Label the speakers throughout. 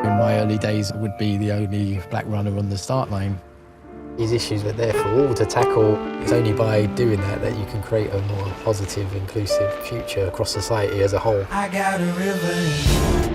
Speaker 1: In my early days, I would be the only black runner on the start line. These issues were there for all to tackle. It's only by doing that that you can create a more positive, inclusive future across society as a whole. I got a river.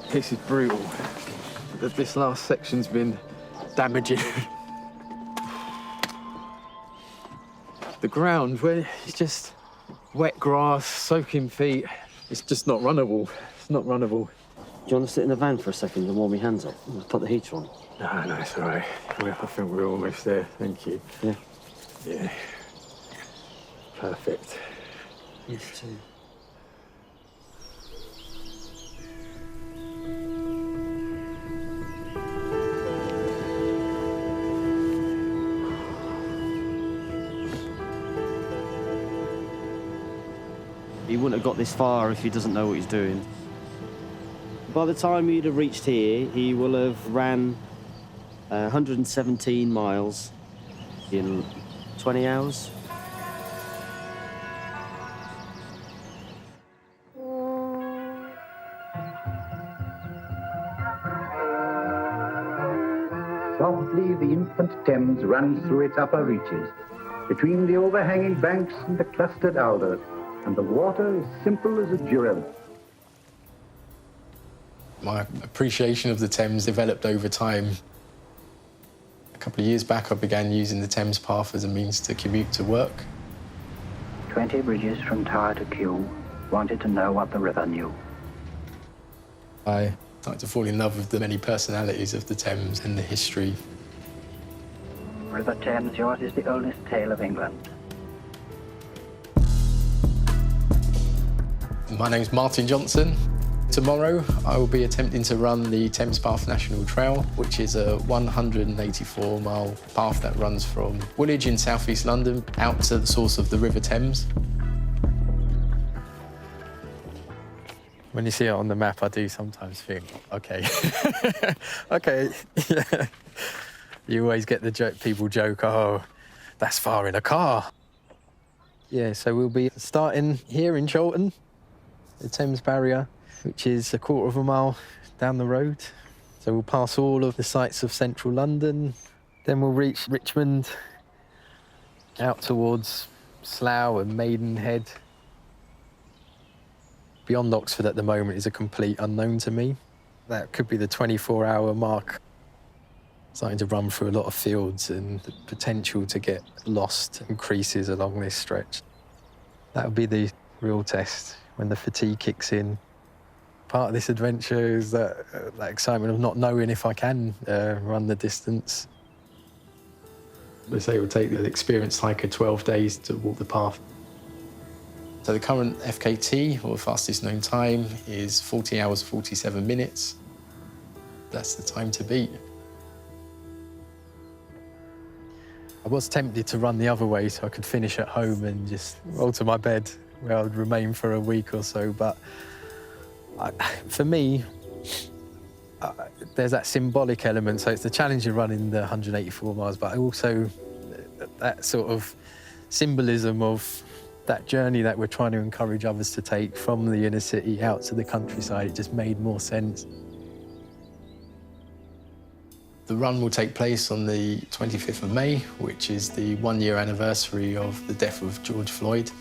Speaker 2: This is brutal. This last section's been damaging. The ground, where it's just wet grass, soaking feet, it's just not runnable. It's not runnable.
Speaker 3: Do you want to sit in the van for a second and warm your hands up? I'll put the heater on.
Speaker 2: No, it's all right. I think we're almost there, thank you.
Speaker 3: Yeah?
Speaker 2: Yeah. Perfect.
Speaker 3: Yes, too. He wouldn't have got this far if he doesn't know what he's doing. By the time he'd have reached here, he will have ran 117 miles in 20 hours.
Speaker 4: Softly, the infant Thames runs through its upper reaches, between the overhanging banks and the clustered alders, and the water is simple as a jurel.
Speaker 1: My appreciation of the Thames developed over time. A couple of years back, I began using the Thames Path as a means to commute to work.
Speaker 4: 20 bridges from Tower to Kew wanted to know what the river knew.
Speaker 1: I started to fall in love with the many personalities of the Thames and the history.
Speaker 4: River Thames, yours is the oldest tale of England.
Speaker 1: My name's Martin Johnson. Tomorrow, I will be attempting to run the Thames Path National Trail, which is a 184-mile path that runs from Woolwich in southeast London out to the source of the River Thames. When you see it on the map, I do sometimes think, OK, OK, yeah. You always get the people joke, oh, that's far in a car. Yeah, so we'll be starting here in Chorlton, the Thames barrier, which is a quarter of a mile down the road. So we'll pass all of the sites of central London. Then we'll reach Richmond, out towards Slough and Maidenhead. Beyond Oxford at the moment is a complete unknown to me. That could be the 24-hour mark. Starting to run through a lot of fields, and the potential to get lost increases along this stretch. That'll be the real test, when the fatigue kicks in. Part of this adventure is that excitement of not knowing if I can run the distance. They say it will take the experienced hiker 12 days to walk the path. So the current FKT, or fastest known time, is 40 hours, 47 minutes. That's the time to beat. I was tempted to run the other way so I could finish at home and just roll to my bed where I would remain for a week or so, but for me, there's that symbolic element. So it's the challenge of running the 184 miles, but also that sort of symbolism of that journey that we're trying to encourage others to take from the inner city out to the countryside. It just made more sense. The run will take place on the 25th of May, which is the one-year anniversary of the death of George Floyd.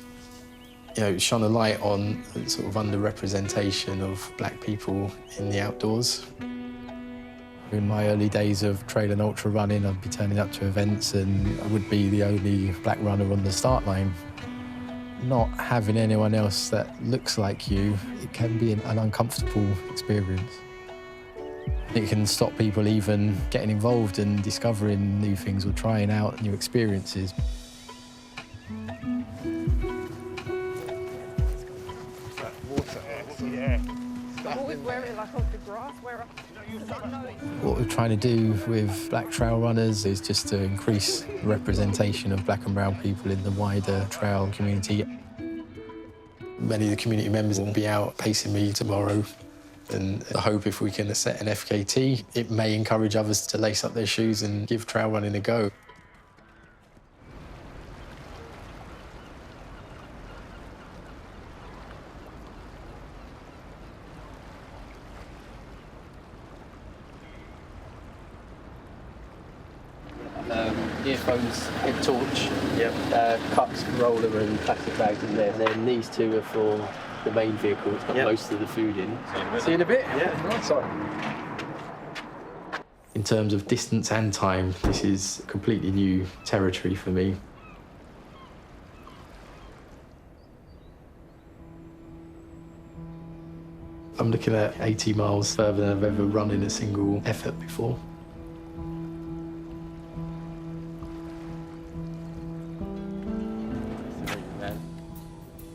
Speaker 1: You know, it shone a light on the sort of underrepresentation of black people in the outdoors. In my early days of trail and ultra running, I'd be turning up to events and I would be the only black runner on the start line. Not having anyone else that looks like you, it can be an uncomfortable experience. It can stop people even getting involved and discovering new things or trying out new experiences. What we're trying to do with black trail runners is just to increase the representation of black and brown people in the wider trail community. Many of the community members will be out pacing me tomorrow, and I hope if we can set an FKT, it may encourage others to lace up their shoes and give trail running a go. Earphones, head torch, cups, roller and plastic bags in there. And then these two are for the main vehicle. It's got most of the food in. See you in a bit? Yeah. Sorry. In terms of distance and time, this is completely new territory for me. I'm looking at 80 miles further than I've ever run in a single effort before.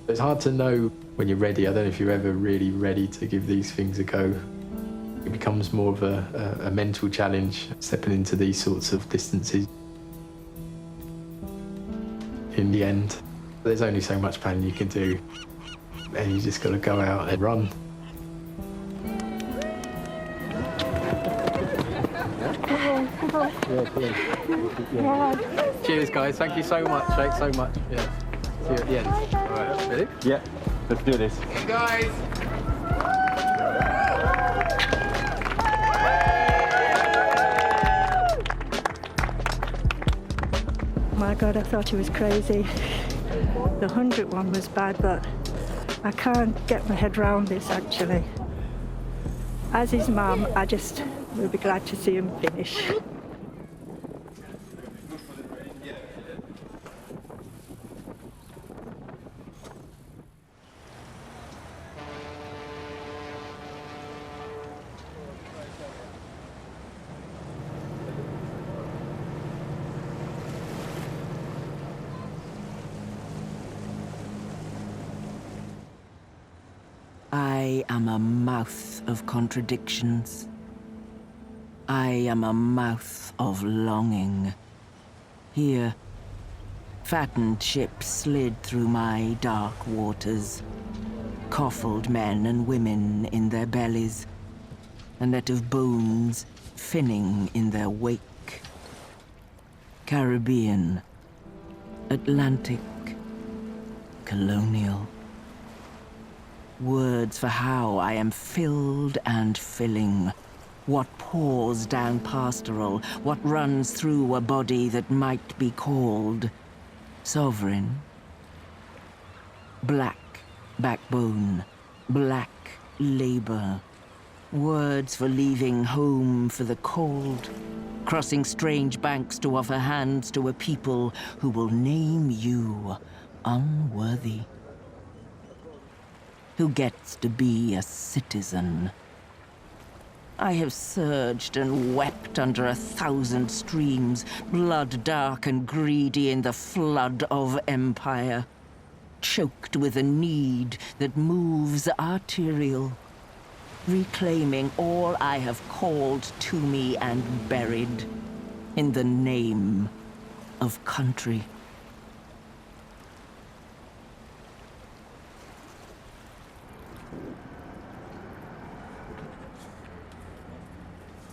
Speaker 1: It's hard to know when you're ready. I don't know if you're ever really ready to give these things a go. It becomes more of a mental challenge, stepping into these sorts of distances. In the end, there's only so much planning you can do, and you just got to go out and run. Cheers, guys. Thank you so much. Thanks so much. Yeah. See you at the end. All right. Ready?
Speaker 3: Yeah, let's do this.
Speaker 1: Hey, guys.
Speaker 5: My God, I thought he was crazy. The 100 one was bad, but I can't get my head round this, actually. As his mum, I just will be glad to see him finish.
Speaker 6: I am a mouth of contradictions. I am a mouth of longing. Here, fattened ships slid through my dark waters, coffled men and women in their bellies, a net of bones finning in their wake. Caribbean, Atlantic, colonial. Words for how I am filled and filling. What pours down pastoral, what runs through a body that might be called sovereign. Black backbone, black labor. Words for leaving home for the cold, crossing strange banks to offer hands to a people who will name you unworthy. Who gets to be a citizen. I have surged and wept under 1,000 streams, blood dark and greedy in the flood of empire, choked with a need that moves arterial, reclaiming all I have called to me and buried in the name of country.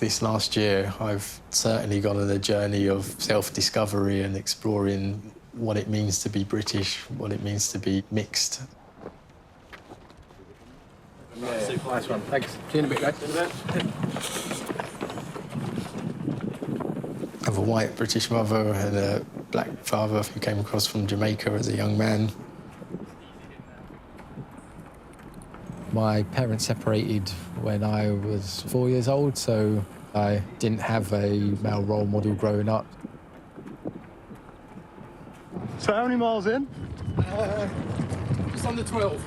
Speaker 1: This last year, I've certainly gone on a journey of self-discovery and exploring what it means to be British, what it means to be mixed.
Speaker 2: Yeah, nice one. Thanks. See you in a bit, guys.
Speaker 1: I have a white British mother and a black father who came across from Jamaica as a young man. My parents separated when I was 4 years old, so I didn't have a male role model growing up.
Speaker 7: So how many miles in?
Speaker 2: Just under 12.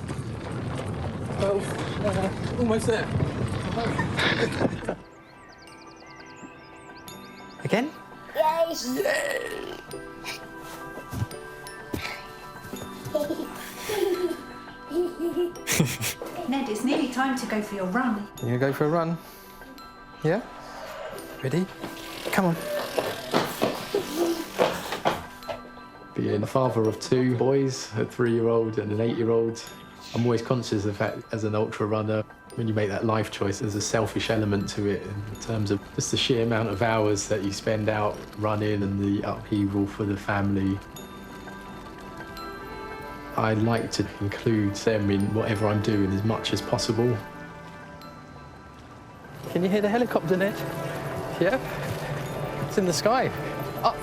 Speaker 2: Well, almost there.
Speaker 1: Again?
Speaker 8: Yes.
Speaker 9: Ned, it's nearly time to go for your run.
Speaker 1: You gonna go for a run? Yeah? Ready? Come on. Being a father of two boys, a 3-year-old and an 8-year-old, I'm always conscious of the fact, as an ultra runner, when you make that life choice, there's a selfish element to it in terms of just the sheer amount of hours that you spend out running and the upheaval for the family. I like to include them in whatever I'm doing as much as possible. Can you hear the helicopter, Ned? Yeah? It's in the sky. Up.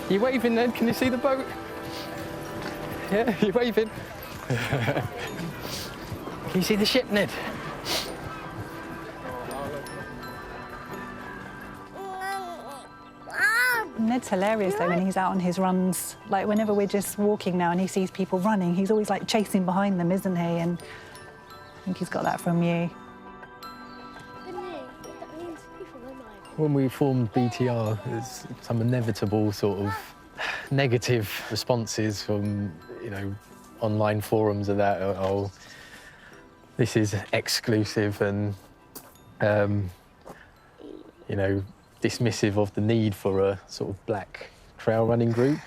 Speaker 1: You waving, Ned? Can you see the boat? Yeah, you're waving. Can you see the ship, Ned?
Speaker 9: Ned's hilarious though when he's out on his runs. Like whenever we're just walking now and he sees people running, he's always like chasing behind them, isn't he? And I think he's got that from you.
Speaker 1: When we formed BTR, there's some inevitable sort of negative responses from, you know, online forums of that. Oh, this is exclusive and, you know, dismissive of the need for a sort of black trail running group.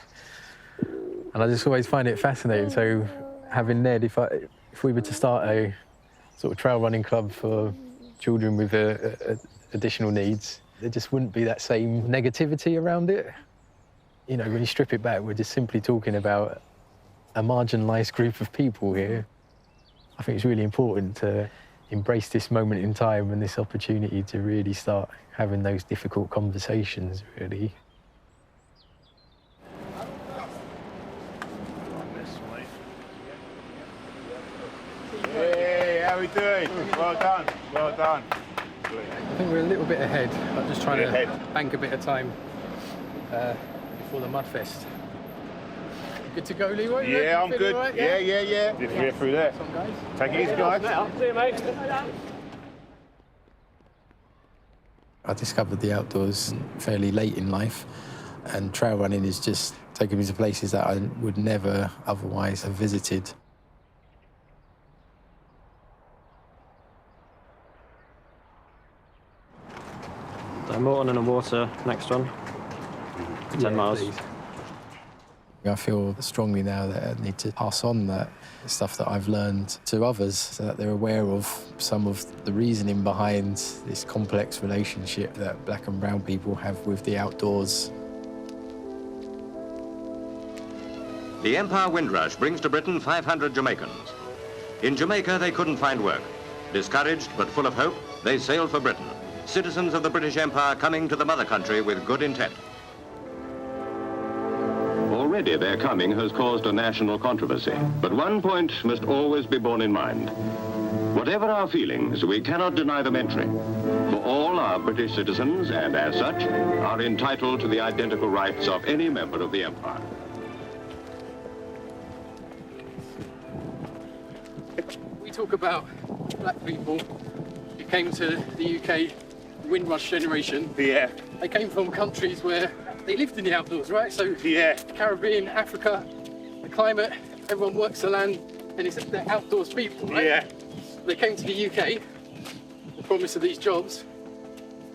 Speaker 1: And I just always find it fascinating. So having Ned, if we were to start a sort of trail running club for children with additional needs, there just wouldn't be that same negativity around it. You know, when you strip it back, we're just simply talking about a marginalised group of people here. I think it's really important to embrace this moment in time and this opportunity to really start having those difficult conversations, really.
Speaker 7: Hey, how we doing? Well done, well done.
Speaker 1: I think we're a little bit ahead. I'm just trying to bank a bit of time before the Mudfest. Good to go, Leroy?
Speaker 7: Yeah, I'm good. Right? Yeah. Did you get through there?
Speaker 1: Some guys.
Speaker 7: Take it easy, guys.
Speaker 2: See you, mate.
Speaker 1: I discovered the outdoors fairly late in life, and trail running is just taking me to places that I would never otherwise have visited.
Speaker 3: A Morton and a water next one. 10 miles.
Speaker 1: Please. I feel strongly now that I need to pass on that stuff that I've learned to others so that they're aware of some of the reasoning behind this complex relationship that black and brown people have with the outdoors.
Speaker 10: The Empire Windrush brings to Britain 500 Jamaicans. In Jamaica, they couldn't find work. Discouraged but full of hope, they sailed for Britain, citizens of the British Empire coming to the mother country with good intent.
Speaker 11: Already their coming has caused a national controversy, but one point must always be borne in mind. Whatever our feelings, we cannot deny them entry, for all are British citizens and, as such, are entitled to the identical rights of any member of the Empire.
Speaker 2: We talk about black people who came to the UK, the Windrush generation.
Speaker 7: Yeah.
Speaker 2: They came from countries where they lived in the outdoors, right? So Caribbean, Africa, the climate, everyone works the land, and they're outdoors people, right?
Speaker 7: Yeah.
Speaker 2: They came to the UK, the promise of these jobs,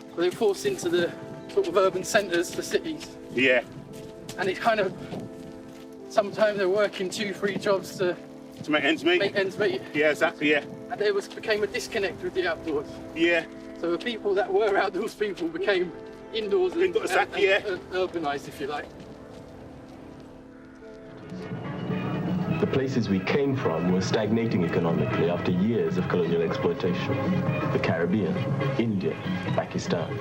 Speaker 2: but they were forced into the sort of urban centres, the cities.
Speaker 7: Yeah.
Speaker 2: And it's kind of, sometimes they're working 2-3 jobs to
Speaker 7: make ends meet.
Speaker 2: Make ends meet.
Speaker 7: Yeah, exactly, yeah.
Speaker 2: And there became a disconnect with the outdoors.
Speaker 7: Yeah.
Speaker 2: So the people that were outdoors people became indoors and urbanised, if you like.
Speaker 12: The places we came from were stagnating economically after years of colonial exploitation. The Caribbean, India, Pakistan.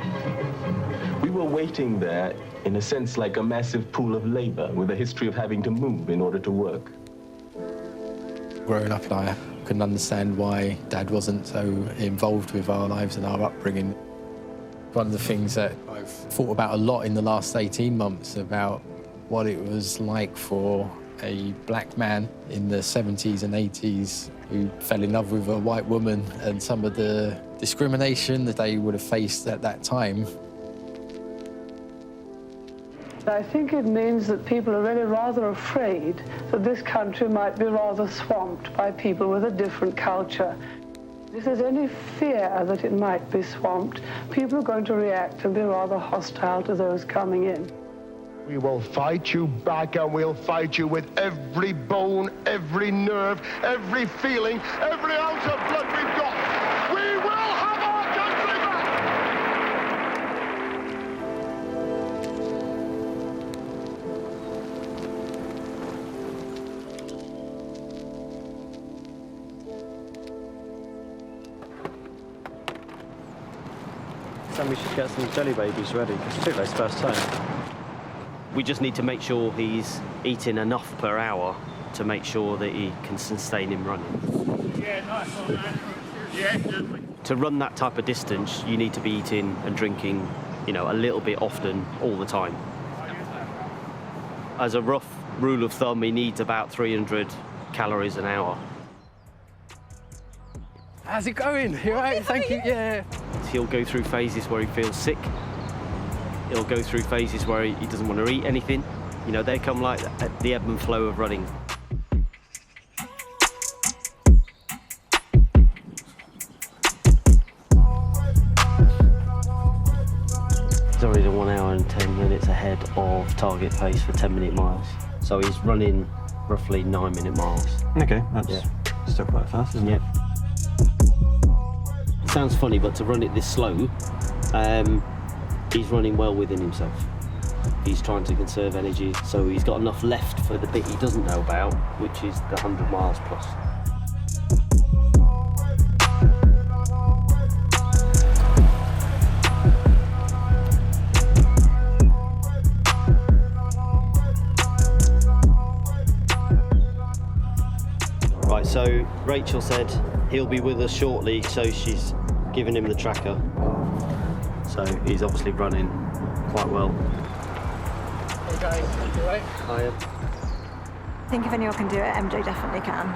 Speaker 12: We were waiting there, in a sense, like a massive pool of labour with a history of having to move in order to work.
Speaker 1: Growing up, I can understand why Dad wasn't so involved with our lives and our upbringing. One of the things that I've thought about a lot in the last 18 months about what it was like for a black man in the 70s and 80s who fell in love with a white woman and some of the discrimination that they would have faced at that time.
Speaker 8: I think it means that people are really rather afraid that this country might be rather swamped by people with a different culture. If there's any fear that it might be swamped, people are going to react and be rather hostile to those coming in.
Speaker 13: We will fight you back, and we'll fight you with every bone, every nerve, every feeling, every ounce of blood we've got. We will have our country back!
Speaker 3: So we should get some jelly babies ready, because Tuve's first turn. We just need to make sure he's eating enough per hour to make sure that he can sustain him running.
Speaker 7: Yeah, nice one, man. Yeah,
Speaker 3: To run that type of distance, you need to be eating and drinking, you know, a little bit often, all the time. As a rough rule of thumb, he needs about 300 calories an hour.
Speaker 2: How's it going? You all right? Thank you. Yeah.
Speaker 3: He'll go through phases where he feels sick. He'll go through phases where he doesn't want to eat anything. You know, they come like the ebb and flow of running. He's already 1 hour and 10 minutes ahead of target pace for 10-minute miles. So he's running roughly 9-minute miles.
Speaker 14: Okay, that's still quite fast, isn't it?
Speaker 3: Sounds funny, but to run it this slow, he's running well within himself. He's trying to conserve energy, so he's got enough left for the bit he doesn't know about, which is the 100 miles plus. Right, so Rachel said he'll be with us shortly, so she's giving him the tracker. So he's obviously running quite well.
Speaker 2: Okay, you all right?
Speaker 3: Hiya.
Speaker 15: I think if anyone can do it, MJ definitely can.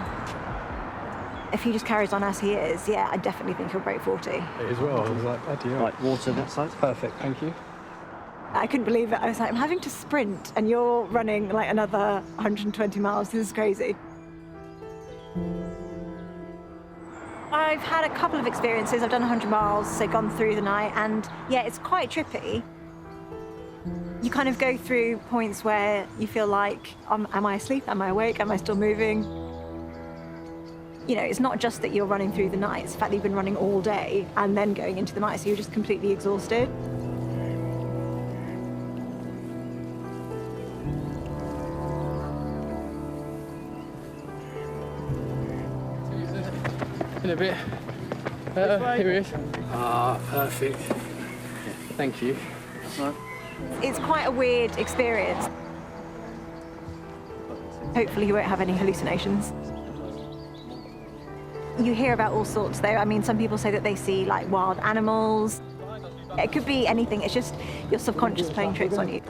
Speaker 15: If he just carries on as he is, yeah, I definitely think he'll break 40.
Speaker 1: As well, I was like, bloody hell.
Speaker 3: Right, water that side.
Speaker 1: Perfect, thank you.
Speaker 15: I couldn't believe it. I was like, I'm having to sprint and you're running like another 120 miles. This is crazy. I've had a couple of experiences. I've done 100 miles, so gone through the night, and yeah, it's quite trippy. You kind of go through points where you feel like, am I asleep? Am I awake? Am I still moving? You know, it's not just that you're running through the night, it's the fact that you've been running all day and then going into the night, so you're just completely exhausted.
Speaker 2: In a bit. Here he is. Ah, perfect. Thank you.
Speaker 15: It's quite a weird experience. Hopefully you won't have any hallucinations. You hear about all sorts though. I mean, some people say that they see like wild animals. It could be anything. It's just your subconscious playing tricks on you.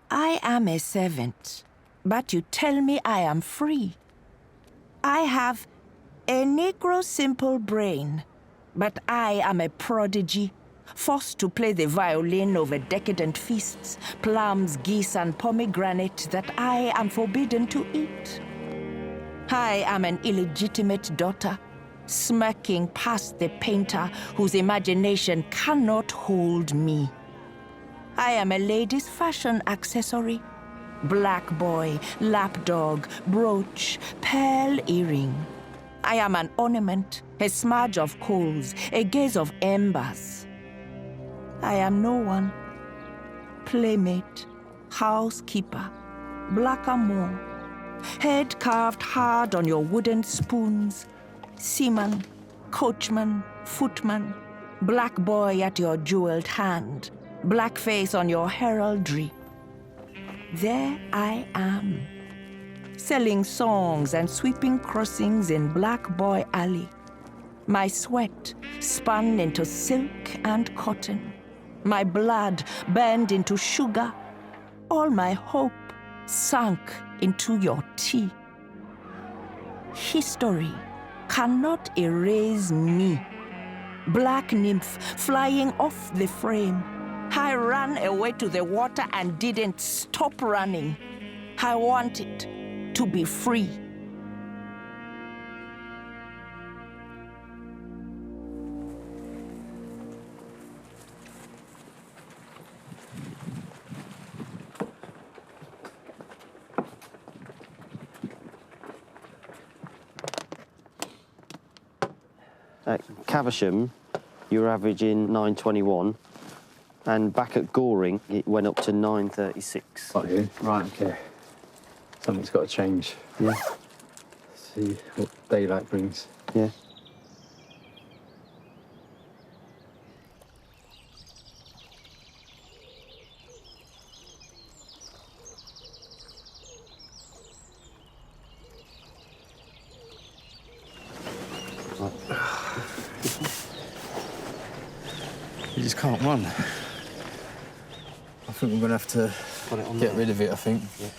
Speaker 6: I am a servant, but you tell me I am free. I have a Negro simple brain, but I am a prodigy, forced to play the violin over decadent feasts, plums, geese, and pomegranate that I am forbidden to eat. I am an illegitimate daughter, smirking past the painter whose imagination cannot hold me. I am a lady's fashion accessory, black boy, lapdog, brooch, pearl earring. I am an ornament, a smudge of coals, a gaze of embers. I am no one. Playmate, housekeeper, blackamoor, head carved hard on your wooden spoons, seaman, coachman, footman, black boy at your jeweled hand, black face on your heraldry. There I am, selling songs and sweeping crossings in Black Boy Alley. My sweat spun into silk and cotton. My blood burned into sugar. All my hope sunk into your tea. History cannot erase me. Black nymph flying off the frame. I ran away to the water and didn't stop running. I wanted to be free.
Speaker 3: At Caversham, you were averaging 9:21, and back at Goring, it went up to 9:36.
Speaker 1: Got you. Right, okay. Something's got to change.
Speaker 3: Yeah.
Speaker 1: See what daylight brings.
Speaker 3: Yeah.
Speaker 1: You just can't run. I think we're going to have to get rid of it, I think.
Speaker 3: Yeah.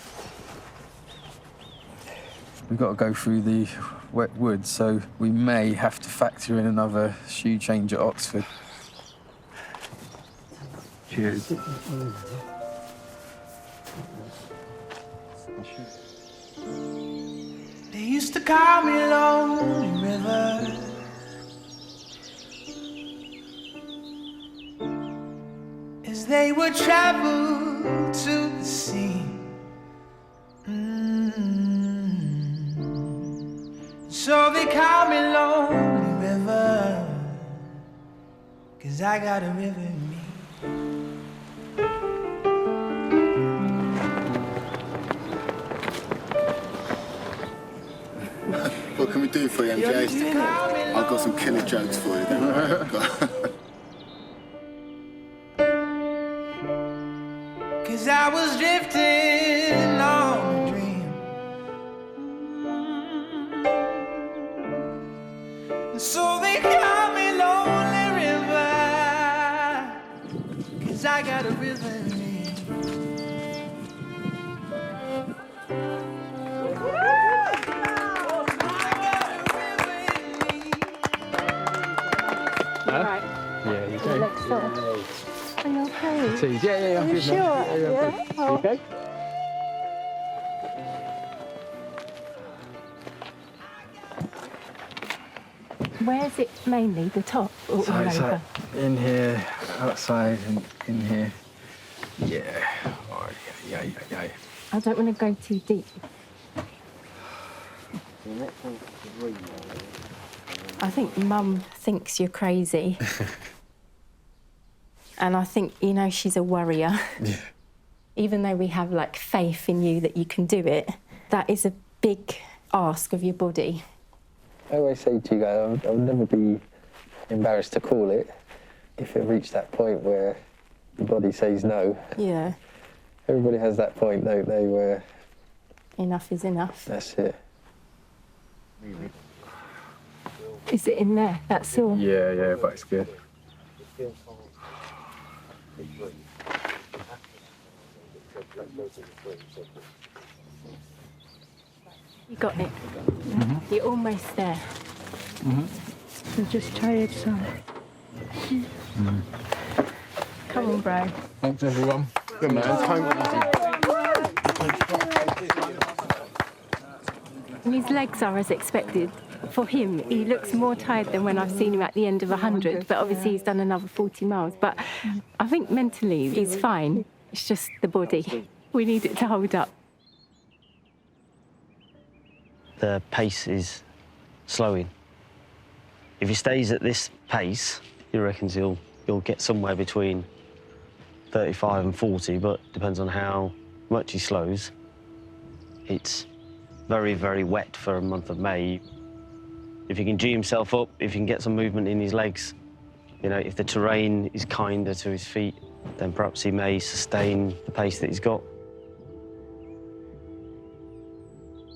Speaker 1: We've got to go through the wet woods, so we may have to factor in another shoe change at Oxford. Cheers.
Speaker 16: They used to call me Lonely River. As they would travel to the sea. So they call me Lonely River, 'cause I got a river in me.
Speaker 17: What can we do for you, MJ? I've got some killer jokes for you.
Speaker 16: Cause I was drifting on a dream. And so they call me Lonely River, 'cause I got a river in me.
Speaker 1: Right. Yeah, you do.
Speaker 5: Are you okay?
Speaker 1: Tease. Yeah, I'm
Speaker 5: Are you
Speaker 1: good,
Speaker 5: sure?
Speaker 1: man. Yeah, I'm good.
Speaker 5: Oh.
Speaker 1: You okay?
Speaker 5: Where's it mainly? The top or
Speaker 1: So
Speaker 5: all
Speaker 1: it's
Speaker 5: over?
Speaker 1: like in here, outside, and in here. Yeah. Oh, yeah.
Speaker 5: I don't want to go too deep. I think Mum thinks you're crazy. And I think, you know, she's a worrier.
Speaker 1: Yeah.
Speaker 5: Even though we have, like, faith in you that you can do it, that is a big ask of your body.
Speaker 1: I always say to you guys, I would never be embarrassed to call it if it reached that point where the body says no.
Speaker 5: Yeah.
Speaker 1: Everybody has that point, don't they, where...
Speaker 5: Enough is enough.
Speaker 1: That's it.
Speaker 5: Is it in there? That's all?
Speaker 1: Yeah, but it's good.
Speaker 5: You got it. You're almost there. You're just tired, son. Come on, bro.
Speaker 1: Thanks, everyone. Good man.
Speaker 5: His legs are as expected. For him, he looks more tired than when I've seen him at the end of 100, but obviously he's done another 40 miles. But I think mentally he's fine. It's just the body.
Speaker 18: We need it to hold up.
Speaker 3: The pace is slowing. If he stays at this pace, he reckons he'll get somewhere between 35 and 40, but depends on how much he slows. It's very, very wet for a month of May. If he can G himself up, if he can get some movement in his legs, you know, if the terrain is kinder to his feet, then perhaps he may sustain the pace that he's got.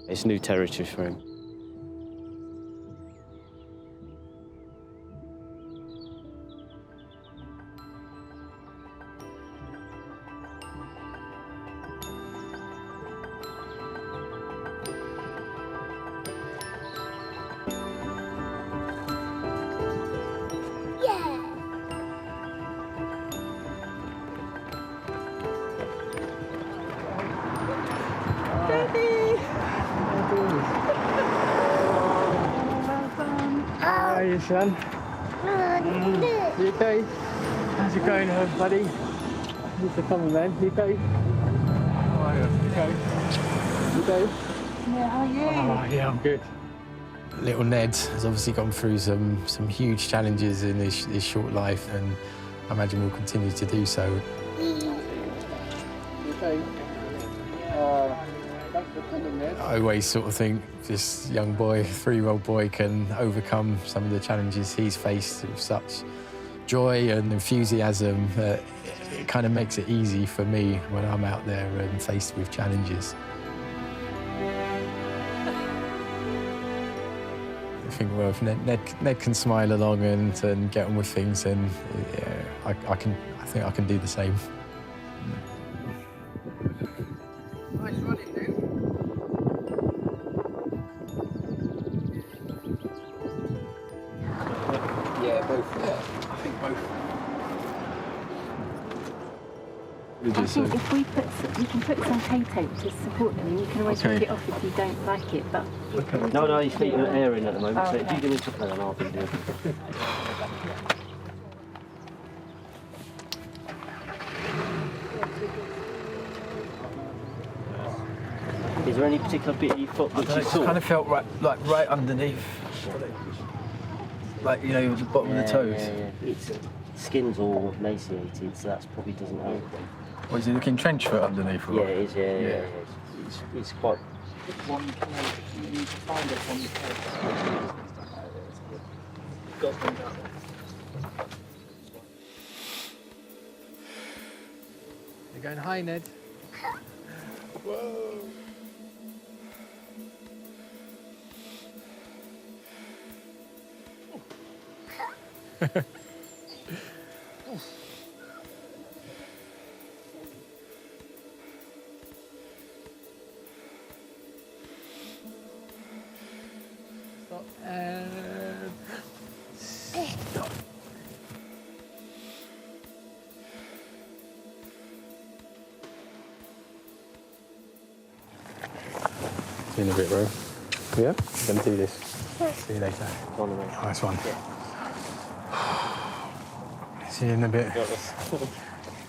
Speaker 3: It's new territory for him.
Speaker 2: How are you, son? You okay? How's it going, buddy? Thanks for coming, man. You okay? How are you? You okay? You okay?
Speaker 18: Yeah, how are you?
Speaker 2: Oh, yeah, I'm good.
Speaker 1: Little Ned has obviously gone through some huge challenges in his short life, and I imagine will continue to do so.
Speaker 2: You okay? Thanks for coming, Ned.
Speaker 1: I always sort of think this young boy, 3-year-old boy, can overcome some of the challenges he's faced with such joy and enthusiasm. It kind of makes it easy for me when I'm out there and faced with challenges. I think, well, if Ned can smile along and get on with things, then yeah, I think I can do the same.
Speaker 2: Nice running, Ned. Yeah, both. Yeah, I think both.
Speaker 18: I think if we can put some hay tape to support them, and you can always rip it off if you don't like it. But
Speaker 3: No, his feet are airing at the moment, so if you give me something, then I'll be doing it. Is there any particular bit of your foot which you saw?
Speaker 2: Kind of felt right underneath, like, you know, the bottom of the toes.
Speaker 3: Yeah. It's skin's all emaciated, so that probably doesn't help.
Speaker 1: Or is he looking trench foot underneath?
Speaker 3: Yeah, it is. Yeah. It's quite.
Speaker 2: You're going high, Ned. Whoa. Stop and stop.
Speaker 1: See you in a bit, bro. Yeah? I'm going to do this. See you later. Nice one.
Speaker 3: Yeah.
Speaker 1: See you in a bit.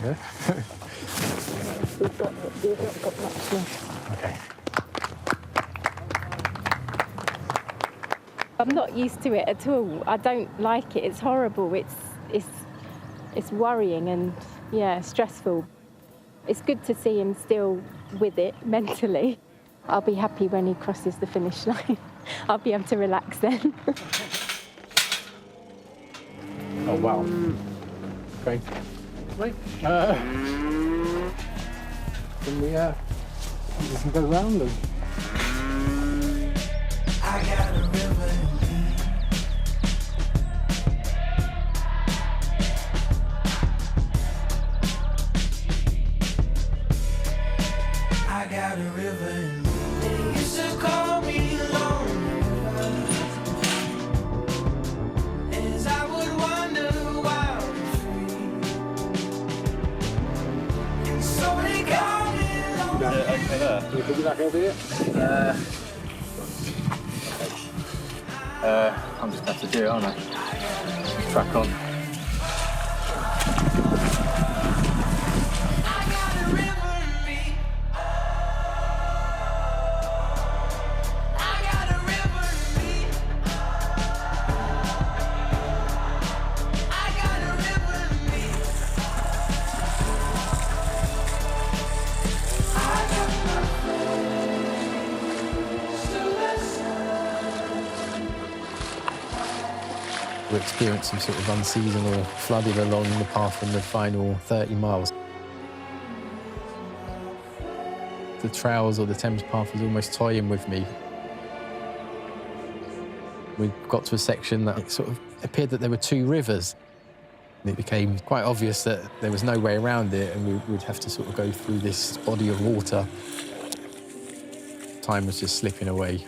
Speaker 1: Yeah?
Speaker 18: we've not got much left.
Speaker 1: Okay.
Speaker 18: I'm not used to it at all. I don't like it. It's horrible. It's worrying and stressful. It's good to see him still with it mentally. I'll be happy when he crosses the finish line. I'll be able to relax then.
Speaker 2: Oh, wow. Okay. Wait. Can we just go round them?
Speaker 16: I got a river in me. I got a river in me. They used to call me Lonely River, as I would wander wild and free. And so they call me Lonely River.
Speaker 2: Can you put your back over here? I'm just going to have to do it, aren't I? Track on.
Speaker 1: We experienced some sort of unseasonal flooding along the path in the final 30 miles. The trails or the Thames path was almost toying with me. We got to a section that it sort of appeared that there were two rivers. It became quite obvious that there was no way around it and we would have to sort of go through this body of water. Time was just slipping away.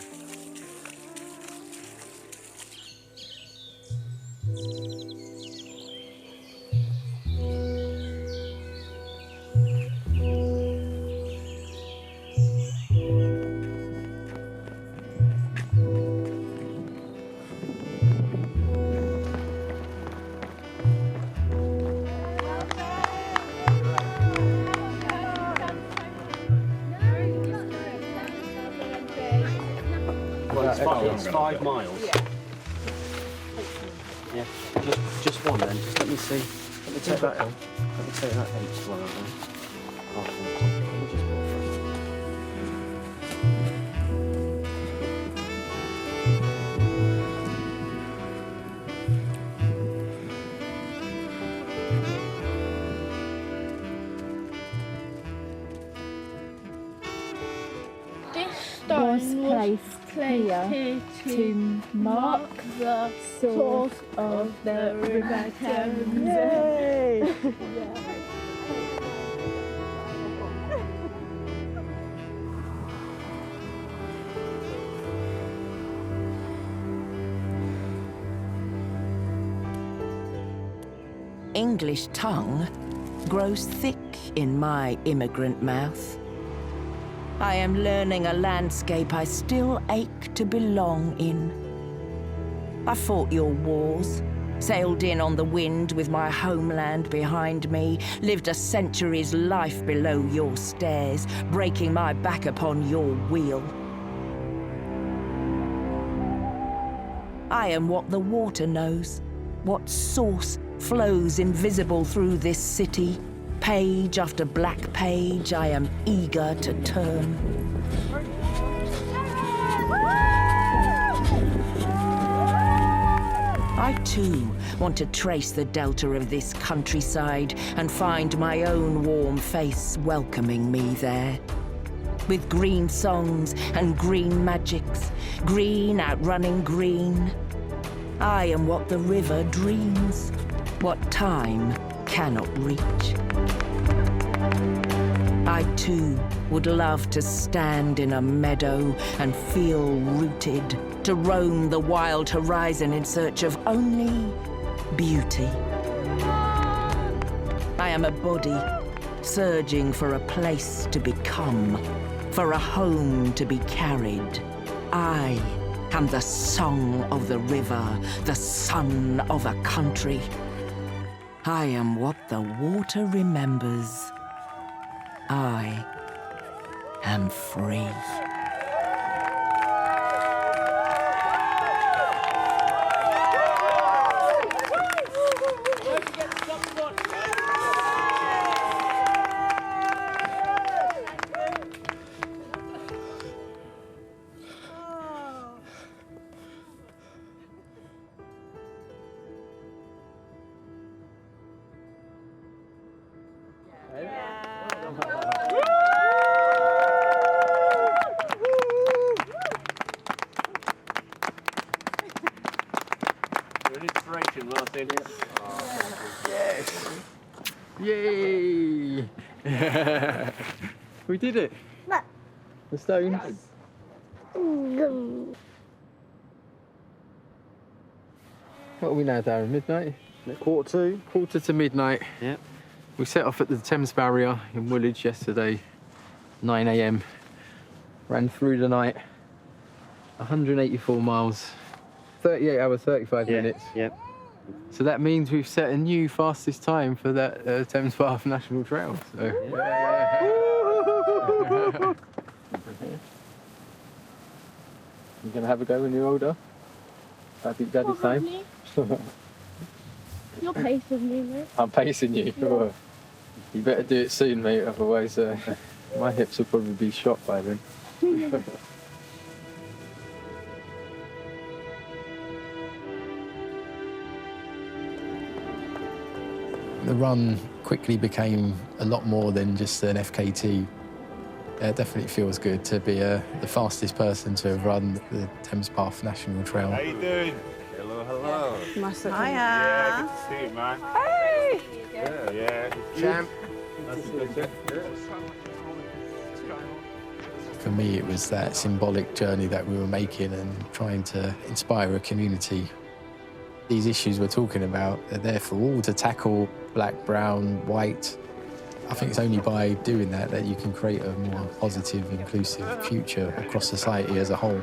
Speaker 3: It's 5 miles. Yeah, just one then. Just let me see. Let me take that. Let me take that H one.
Speaker 18: Was placed here to mark the source of the River Thames. Yay!
Speaker 6: English tongue grows thick in my immigrant mouth. I am learning a landscape I still ache to belong in. I fought your wars, sailed in on the wind with my homeland behind me, lived a century's life below your stairs, breaking my back upon your wheel. I am what the water knows, what source flows invisible through this city. Page after black page, I am eager to turn. I too want to trace the delta of this countryside and find my own warm face welcoming me there. With green songs and green magics, green outrunning green. I am what the river dreams, what time cannot reach. I too would love to stand in a meadow and feel rooted, to roam the wild horizon in search of only beauty. I am a body surging for a place to become, for a home to be carried. I am the song of the river, the sun of a country. I am what the water remembers. I am free.
Speaker 2: Inspiration, Martin.
Speaker 1: Yes! Yay! We did it! The stones. What are we now, Darren? Midnight?
Speaker 3: Quarter
Speaker 1: to midnight.
Speaker 3: Yep.
Speaker 1: We set off at the Thames Barrier in Woolwich yesterday, 9 a.m. Ran through the night, 184 miles, 38 hours, 35 minutes.
Speaker 3: Yep.
Speaker 1: So that means we've set a new fastest time for that Thames Bath National Trail. So. Yeah. You gonna have a go when you're older? Daddy's time?
Speaker 18: You're pacing me, mate.
Speaker 1: I'm pacing you.
Speaker 18: Yeah.
Speaker 1: You better do it soon, mate, otherwise my hips will probably be shot by then. The run quickly became a lot more than just an FKT. It definitely feels good to be the fastest person to have run the Thames Path National Trail.
Speaker 7: How you doing? Hello, hello.
Speaker 19: Hiya.
Speaker 7: Yeah, good to see you, man.
Speaker 19: Hey!
Speaker 7: Yeah.
Speaker 17: Champ.
Speaker 1: For me, it was that symbolic journey that we were making and trying to inspire a community. These issues we're talking about, they're there for all to tackle, black, brown, white. I think it's only by doing that that you can create a more positive, inclusive future across society as a whole.